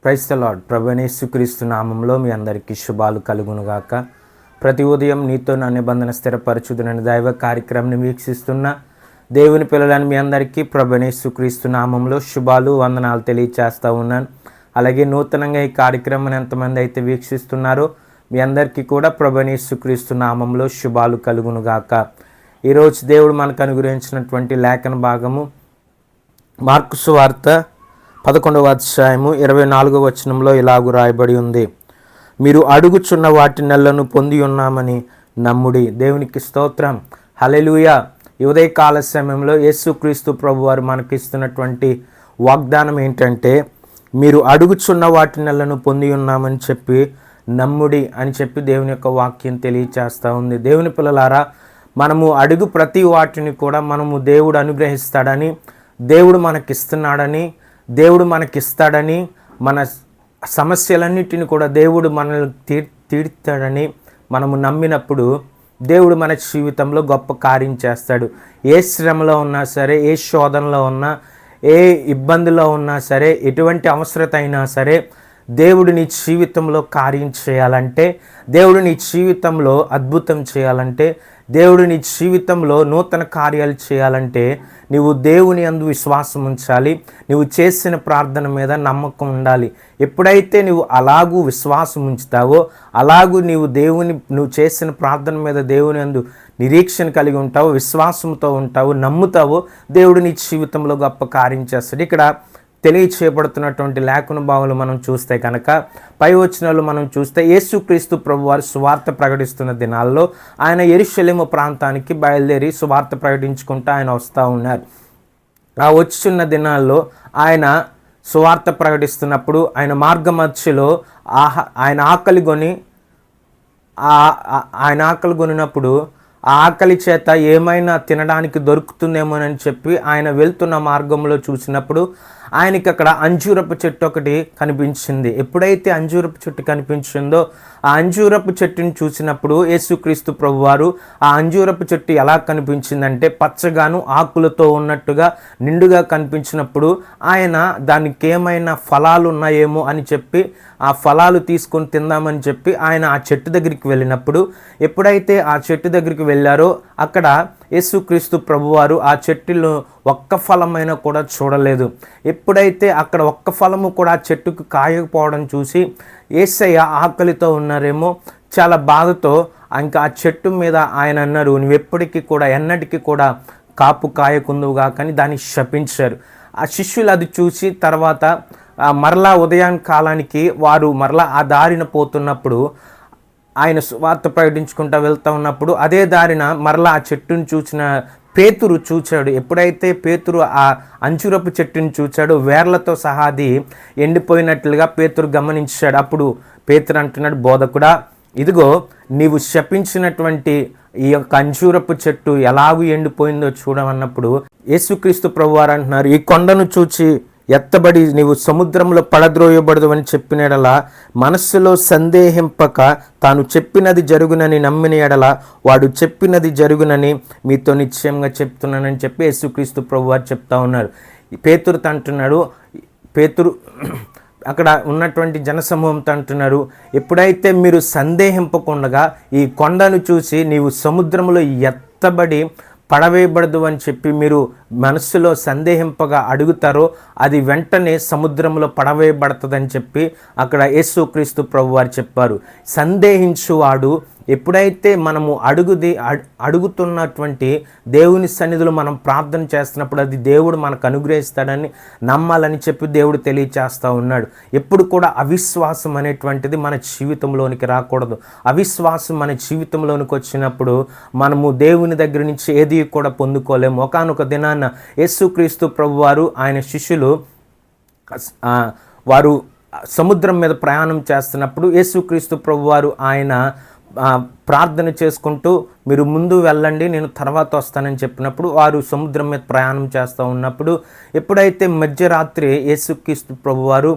Praise the lord. ప్రభువైన యేసుక్రీస్తు నామంలో మీ అందరికీ శుభాలు కలుగునుగాక. ప్రతి ఉదయం నీతో నా నిబంధన స్థిరపరచుదునని దైవ కార్యక్రమాన్ని వీక్షిస్తున్న దేవుని పిల్లలని మీ అందరికీ ప్రభువైన యేసుక్రీస్తు నామంలో శుభాలు వందనాలు తెలియచేస్తూ ఉన్నాను. అలాగే నూతనంగా ఈ కార్యక్రమాన్ని ఎంతమంది అయితే వీక్షిస్తున్నారో మీ అందరికీ కూడా ప్రభువైన యేసుక్రీస్తు నామంలో శుభాలు కలుగునుగాక. ఈరోజు దేవుడు మనకు అనుగ్రహించినటువంటి లేఖన భాగము మార్కు సువార్త 11వ అధ్యాయము 24వ వచనంలో ఇలాగు రాయబడి ఉంది. మీరు అడుగుచున్న వాటి నెలను పొంది ఉన్నామని నమ్ముడి. దేవునికి స్తోత్రం. హల్లెలూయా. ఈ ఉదయకాల సమయంలో యేసుక్రీస్తు ప్రభువారు మనకి ఇస్తున్నటువంటి వాగ్దానం ఏంటంటే, మీరు అడుగుచున్న వాటి నెలను పొంది ఉన్నామని చెప్పి నమ్ముడి అని చెప్పి దేవుని యొక్క వాక్యం తెలియచేస్తూ ఉంది. దేవుని పిల్లలారా, మనము అడుగు ప్రతి వాటిని కూడా మనము దేవుడు అనుగ్రహిస్తాడని, దేవుడు మనకిస్తున్నాడని, దేవుడు మనకిస్తాడని, మన సమస్యలన్నిటిని కూడా దేవుడు మనల్ని తీర్తాడని మనము నమ్మినప్పుడు దేవుడు మన జీవితంలో గొప్ప కార్యం చేస్తాడు. ఏ శ్రమలో ఉన్నా సరే, ఏ శోధనలో ఉన్నా, ఏ ఇబ్బందిలో ఉన్నా సరే, ఎటువంటి అవసరత అయినా సరే, దేవుడు నీ జీవితంలో కార్యం చేయాలంటే, దేవుడు నీ జీవితంలో అద్భుతం చేయాలంటే, దేవుడు నీ జీవితంలో నూతన కార్యాలు చేయాలంటే నీవు దేవుని యందు విశ్వాసం ఉంచాలి. నువ్వు చేసిన ప్రార్థన మీద నమ్మకం ఉండాలి. ఎప్పుడైతే నువ్వు అలాగూ విశ్వాసం ఉంచుతావో, అలాగూ నువ్వు చేసిన ప్రార్థన మీద దేవుని యందు నిరీక్షణ కలిగి ఉంటావు, విశ్వాసంతో ఉంటావు, నమ్ముతావు, దేవుడు నీ జీవితంలో గొప్ప కార్యం చేస్తాడు. ఇక్కడ తెలియచేయబడుతున్నటువంటి లేఖన భావాలు మనం చూస్తే కనుక పై వచనాలు మనం చూస్తే, యేసుక్రీస్తు ప్రభువారు సువార్త ప్రకటిస్తున్న దినాల్లో ఆయన యెరూషలేము ప్రాంతానికి బయలుదేరి సువార్త ప్రకటించుకుంటూ ఆయన వస్తూ ఉన్నారు. ఆ వచ్చున్న దినాల్లో ఆయన సువార్త ప్రకటిస్తున్నప్పుడు ఆయన మార్గ మధ్యలో ఆయన ఆకలి కొనినప్పుడు ఆ ఆకలి చేత ఏమైనా తినడానికి దొరుకుతుందేమోనని చెప్పి ఆయన వెళ్తున్న మార్గంలో చూసినప్పుడు ఆయనకి అక్కడ అంజూరపు చెట్టు ఒకటి కనిపించింది. ఎప్పుడైతే అంజూరపు చెట్టు కనిపించిందో ఆ అంజూరపు చెట్టుని చూసినప్పుడు యేసుక్రీస్తు ప్రభువారు ఆ అంజూరపు చెట్టు ఎలా కనిపించిందంటే పచ్చగాను ఆకులతో ఉన్నట్టుగా నిండుగా కనిపించినప్పుడు ఆయన దానికి ఏమైనా ఫలాలు ఉన్నాయేమో అని చెప్పి ఆ ఫలాలు తీసుకొని తిందామని చెప్పి ఆయన ఆ చెట్టు దగ్గరికి వెళ్ళినప్పుడు, ఎప్పుడైతే ఆ చెట్టు దగ్గరికి వెళ్ళారో అక్కడ యేసుక్రీస్తు ప్రభువారు ఆ చెట్టులో ఒక్క ఫలమైనా కూడా చూడలేదు. ఎప్పుడైతే అక్కడ ఒక్క ఫలము కూడా ఆ చెట్టుకు కాయకపోవడం చూసి యేసయ్య ఆకలితో ఉన్నారేమో, చాలా బాధతో ఇంకా ఆ చెట్టు మీద ఆయన అన్నారు, నువ్వు ఎన్నటికీ కూడా కాపు కాయకుందువుగా కానీ దాన్ని శపించారు. ఆ శిష్యులు అది చూసి తర్వాత మరలా ఉదయాకాలానికి వారు మరలా ఆ దారిన పోతున్నప్పుడు, ఆయన సువార్త ప్రకటించుకుంటూ వెళ్తూ ఉన్నప్పుడు అదే దారిన మరలా ఆ చెట్టును చూసిన పేతురు చూచాడు. ఎప్పుడైతే పేతురు ఆ అంజూరపు చెట్టుని చూచాడో వేర్లతో సహా అది ఎండిపోయినట్లుగా పేతురు గమనించాడు. అప్పుడు పేతురు అంటున్నాడు, బోధకుడా, ఇదిగో నీవు శపించినటువంటి ఈ యొక్క అంజూరపు చెట్టు ఎలాగూ ఎండిపోయిందో చూడమన్నప్పుడు యేసుక్రీస్తు ప్రభువారు అంటున్నారు, ఈ కొండను చూచి ఎత్తబడి నీవు సముద్రంలో పడద్రోయబడదు అని చెప్పిన ఎడల మనస్సులో సందేహింపక తాను చెప్పినది జరుగునని నమ్మిన ఎడల వాడు చెప్పినది జరుగునని మీతో నిశ్చయంగా చెప్తున్నానని చెప్పి యేసుక్రీస్తు ప్రభువారు చెప్తా ఉన్నారు. పేతురుతో అంటున్నాడు, పేతురు అక్కడ ఉన్నటువంటి జనసమూహంతో అంటున్నారు, ఎప్పుడైతే మీరు సందేహింపకుండగా ఈ కొండను చూసి నీవు సముద్రంలో ఎత్తబడి పడవేయబడదు అని చెప్పి మీరు మనస్సులో సందేహింపగా అడుగుతారో అది వెంటనే సముద్రంలో పడవేయబడుతుందని చెప్పి అక్కడ యేసుక్రీస్తు ప్రభువారు చెప్పారు. సందేహించువాడు ఎప్పుడైతే మనము అడుగుతున్నటువంటి దేవుని సన్నిధిలో మనం ప్రార్థన చేస్తున్నప్పుడు అది దేవుడు మనకు అనుగ్రహిస్తాడని నమ్మాలని చెప్పి దేవుడు తెలియచేస్తూ ఉన్నాడు. ఎప్పుడు కూడా అవిశ్వాసం అనేటువంటిది మన జీవితంలోనికి రాకూడదు. అవిశ్వాసం మన జీవితంలోనికి వచ్చినప్పుడు మనము దేవుని దగ్గర నుంచి ఏది కూడా పొందుకోలేము. ఒకానొక దినాన్న యేసుక్రీస్తు ప్రభువారు ఆయన శిష్యులు వారు సముద్రం మీద ప్రయాణం చేస్తున్నప్పుడు యేసుక్రీస్తు ప్రభువారు ఆయన ప్రార్థన చేసుకుంటూ మీరు ముందు వెళ్ళండి, నేను తర్వాత వస్తానని చెప్పినప్పుడు వారు సముద్రం మీద ప్రయాణం చేస్తూ ఉన్నప్పుడు ఎప్పుడైతే మధ్యరాత్రి యేసుక్రీస్తు ప్రభువారు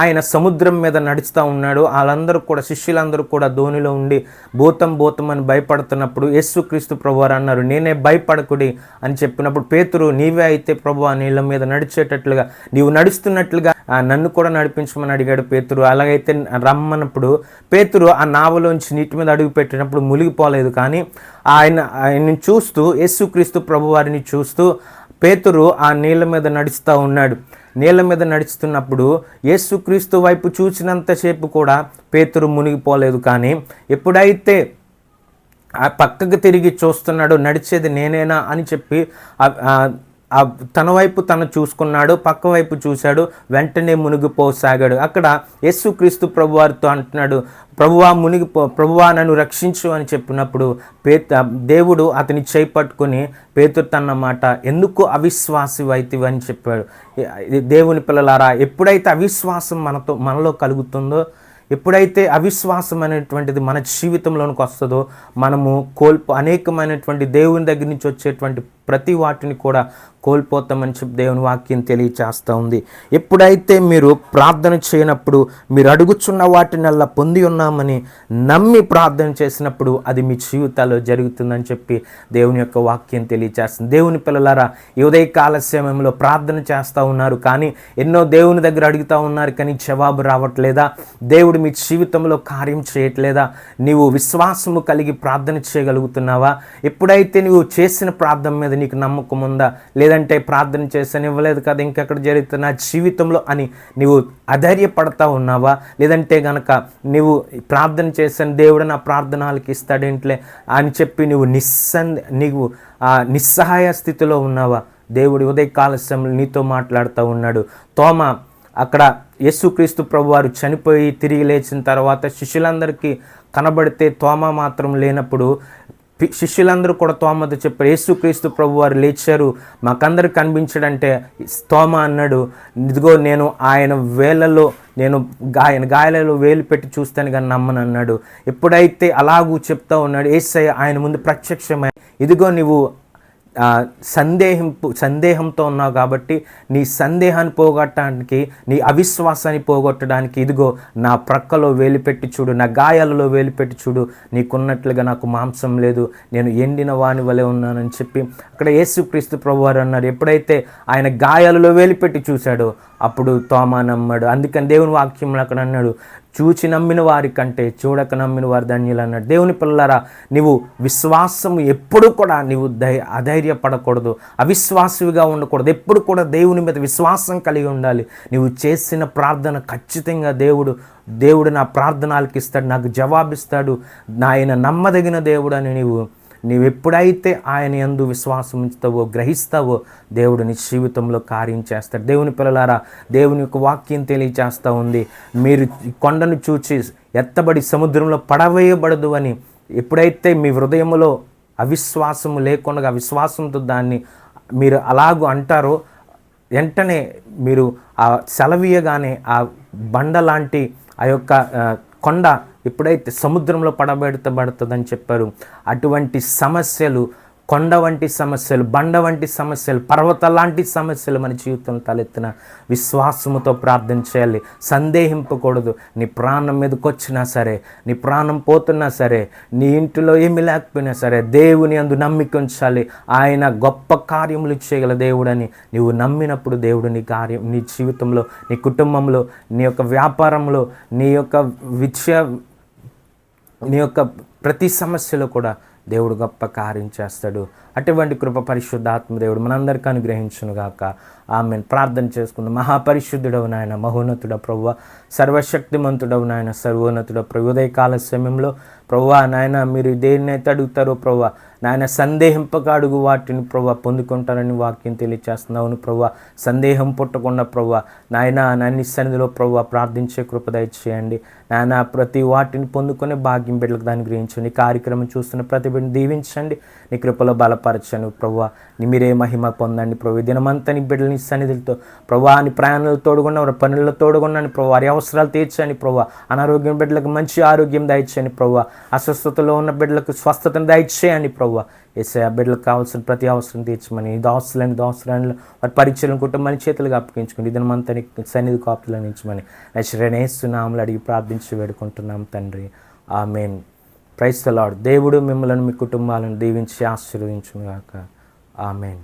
ఆయన సముద్రం మీద నడుస్తూ ఉన్నాడు, వాళ్ళందరూ కూడా శిష్యులందరూ కూడా ధోనిలో ఉండి భూతం అని భయపడుతున్నప్పుడు యేసుక్రీస్తు ప్రభువారు అన్నారు, నేనే భయపడకుడి అని చెప్పినప్పుడు పేతురు, నీవే అయితే ప్రభువా నీళ్ళ మీద నడిచేటట్లుగా నీవు నడుస్తున్నట్లుగా నన్ను కూడా నడిపించమని అడిగాడు పేతురు. అలాగైతే రమ్మన్నప్పుడు పేతురు ఆ నావలోంచి నీటి మీద అడుగు పెట్టినప్పుడు మునిగిపోలేదు. కానీ ఆయన్ని చూస్తూ, యేసుక్రీస్తు ప్రభువారిని చూస్తూ పేతురు ఆ నీళ్ళ మీద నడుస్తూ ఉన్నాడు. నీళ్ళ మీద నడుస్తున్నప్పుడు యేసుక్రీస్తు వైపు చూసినంతసేపు కూడా పేతురు మునిగిపోలేదు. కానీ ఎప్పుడైతే ఆ పక్కకు తిరిగి చూస్తున్నాడు, నడిచేది నేనేనా అని చెప్పి తన వైపు తను చూసుకున్నాడు, పక్క వైపు చూశాడు, వెంటనే మునిగిపోసాగాడు. అక్కడ యేసుక్రీస్తు ప్రభువారితో అంటున్నాడు, ప్రభువా నన్ను రక్షించు అని చెప్పినప్పుడు దేవుడు అతని చేయి పట్టుకొని పేతురుతన్నమాట, ఎందుకు అవిశ్వాసివైతివి అని చెప్పాడు. దేవుని పిల్లలారా, ఎప్పుడైతే అవిశ్వాసం మనలో కలుగుతుందో, ఎప్పుడైతే అవిశ్వాసం అనేటువంటిది మన జీవితంలోనికి వస్తుందో, మనము అనేకమైనటువంటి దేవుని దగ్గర నుంచి వచ్చేటువంటి ప్రతి వాటిని కూడా కోల్పోతామని చెప్పి దేవుని వాక్యం తెలియచేస్తూ ఉంది. ఎప్పుడైతే మీరు ప్రార్థన చేయనప్పుడు, మీరు అడుగుచున్న వాటినల్లా పొంది ఉన్నామని నమ్మి ప్రార్థన చేసినప్పుడు అది మీ జీవితాల్లో జరుగుతుందని చెప్పి దేవుని యొక్క వాక్యం తెలియచేస్తుంది. దేవుని పిల్లలారా, ఈ ఉదయకాల సమయంలో ప్రార్థన చేస్తూ ఉన్నారు, కానీ ఎన్నో దేవుని దగ్గర అడుగుతూ ఉన్నారు, కానీ జవాబు రావట్లేదా? దేవుడు మీ జీవితంలో కార్యం చేయట్లేదా? నీవు విశ్వాసము కలిగి ప్రార్థన చేయగలుగుతున్నావా? ఎప్పుడైతే నువ్వు చేసిన ప్రార్థన మీద నీకు నమ్మకం ఉందా? లేదంటే ప్రార్థన చేసాను ఇవ్వలేదు కదా, ఇంకెక్కడ జరుగుతుంది నా జీవితంలో అని నీవు అధైర్యపడతా ఉన్నావా? లేదంటే గనక నీవు ప్రార్థన చేశాను, దేవుడు నా ప్రార్థన ఆలకిస్తాడేంట్లే అని చెప్పి నీవు నిస్సహాయ స్థితిలో ఉన్నావా? దేవుడు ఉదయకాల సమయంలో నీతో మాట్లాడుతూ ఉన్నాడు. తోమా అక్కడ యేసుక్రీస్తు ప్రభువారు చనిపోయి తిరిగి లేచిన తర్వాత శిష్యులందరికీ కనబడితే తోమా మాత్రం లేనప్పుడు శిష్యులందరూ కూడా తోమతో చెప్పారు, యేసుక్రీస్తు ప్రభువారు లేచారు, మాకందరికి కనిపించాడంటే తోమా అన్నాడు, ఇదిగో నేను ఆయన వేళ్ళలో ఆయన గాయాలలో వేలు పెట్టి చూస్తాను కానీ నమ్మను అన్నాడు. ఎప్పుడైతే అలాగూ చెప్తా ఉన్నాడు, యేసయ్య ఆయన ముందు ప్రత్యక్షమై, ఇదిగో నీవు సందేహంతో ఉన్నావు కాబట్టి నీ సందేహాన్ని పోగొట్టడానికి, నీ అవిశ్వాసాన్ని పోగొట్టడానికి ఇదిగో నా ప్రక్కలో వేలిపెట్టి చూడు, నా గాయాలలో వేలిపెట్టి చూడు, నీకున్నట్లుగా నాకు మాంసం లేదు, నేను ఎండిన వాని వలె ఉన్నానని చెప్పి అక్కడ యేసుక్రీస్తు ప్రభువారు అన్నారు. ఎప్పుడైతే ఆయన గాయాలలో వేలిపెట్టి చూశాడో అప్పుడు తోమా నమ్మాడు. అందుకని దేవుని వాక్యంలో అక్కడ అన్నాడు, చూచి నమ్మిన వారి కంటే చూడక నమ్మిన వారి ధన్యులు అన్నాడు. దేవుని పిల్లలారా, నీవు విశ్వాసం ఎప్పుడు కూడా నీవు అధైర్యపడకూడదు, అవిశ్వాసిగా ఉండకూడదు. ఎప్పుడు కూడా దేవుని మీద విశ్వాసం కలిగి ఉండాలి. నీవు చేసిన ప్రార్థన ఖచ్చితంగా దేవుడు నా ప్రార్థన ఆలకిస్తాడు, నాకు జవాబిస్తాడు, ఆయన నమ్మదగిన దేవుడు అని నీవు ఎప్పుడైతే ఆయన యందు విశ్వాసం ఉంచుతావో, గ్రహిస్తావో, దేవుడు నీ జీవితంలో కార్యం చేస్తాడు. దేవుని పిల్లలారా, దేవుని యొక్క వాక్యం తెలియచేస్తూ ఉంది, మీరు కొండను చూచి ఎత్తబడి సముద్రంలో పడవేయబడదు అని ఎప్పుడైతే మీ హృదయంలో అవిశ్వాసము లేకుండా విశ్వాసంతో దాన్ని మీరు అలాగూ అంటారో, వెంటనే మీరు ఆ సెలవీయగానే ఆ బండ లాంటి ఆ యొక్క కొండ ఎప్పుడైతే సముద్రంలో పడబెడతబడుతుందని చెప్పారు, అటువంటి సమస్యలు, కొండ వంటి సమస్యలు, బండ వంటి సమస్యలు, పర్వత లాంటి సమస్యలు మన జీవితంలో తలెత్తిన విశ్వాసముతో ప్రార్థన చేయాలి. సందేహింపకూడదు. నీ ప్రాణం మీదకి వచ్చినా సరే, నీ ప్రాణం పోతున్నా సరే, నీ ఇంటిలో ఏమీ లేకపోయినా సరే, దేవుని యందు నమ్మిక ఉంచాలి. ఆయన గొప్ప కార్యములు చేయగల దేవుడని నీవు నమ్మినప్పుడు దేవుడు నీ జీవితంలో, నీ కుటుంబంలో, నీ యొక్క వ్యాపారంలో, నీ యొక్క ప్రతి సమస్యలో కూడా దేవుడు గొప్ప కార్యం చేస్తాడు. అటువంటి కృప పరిశుద్ధాత్మ దేవుడు మనందరికీ అనుగ్రహించునుగాక. ఆమెన్. ప్రార్థన చేసుకుందాం. మహాపరిశుద్ధుడవు నాయన, మహోన్నతుడ ప్రభువా, సర్వశక్తిమంతుడవు నాయన, సర్వోన్నతుడ ప్రభు, ఉదయకాల సమయంలో ప్రభువా నాయన, మీరు దేన్నైతే అడుగుతారో ప్రభువా నాయన, సందేహింపక అడుగు వాటిని ప్రభువా పొందుకుంటారని వాక్యం తెలియచేస్తున్నావును ప్రభువా. సందేహం పుట్టకుండా ప్రభువా నాయన, నన్ను సన్నిధిలో ప్రభువా ప్రార్థించే కృప దయచేయండి నాయన. ప్రతి వాటిని పొందుకునే భాగ్యం బిడ్డలకు దాన్ని గ్రహించండి. కార్యక్రమం చూస్తున్న ప్రతి బిడ్డను దీవించండి, నీ కృపలో బలపరచండి ప్రభువా. మీరే మహిమ పొందండి ప్రభు. దినమంతా నీ బిడ్డలని సన్నిధులతో ప్రభువా, నీ ప్రయాణాలు తోడుగున్న, వారి పనుల్లో తోడుగున్నాను ప్రభు. వారి అవసరాలు తీర్చండి ప్రభు. అనారోగ్యం బిడ్డలకు మంచి ఆరోగ్యం దయచేయండి ప్రభు. అస్వస్థతలో ఉన్న బిడ్డలకు స్వస్థతను దయచేయండి ప్రభు. యేసయ్య, బిడ్డలకు కావాల్సిన ప్రతి అవసరం తీర్చమని, దోసరాన్ని వారి పరిచయం కుటుంబాన్ని చేతులుగా అప్పగించుకుని దినమంతా సన్నిధి కాపులను ఇచ్చమని యేసునామములో అడిగి ప్రార్థించి వేడుకుంటున్నాం తండ్రి. ఆమేన్. Praise the Lord. దేవుడు మిమ్మల్ని, మీ కుటుంబాలను దీవించి ఆశీర్వదించుగాక. ఆమేన్.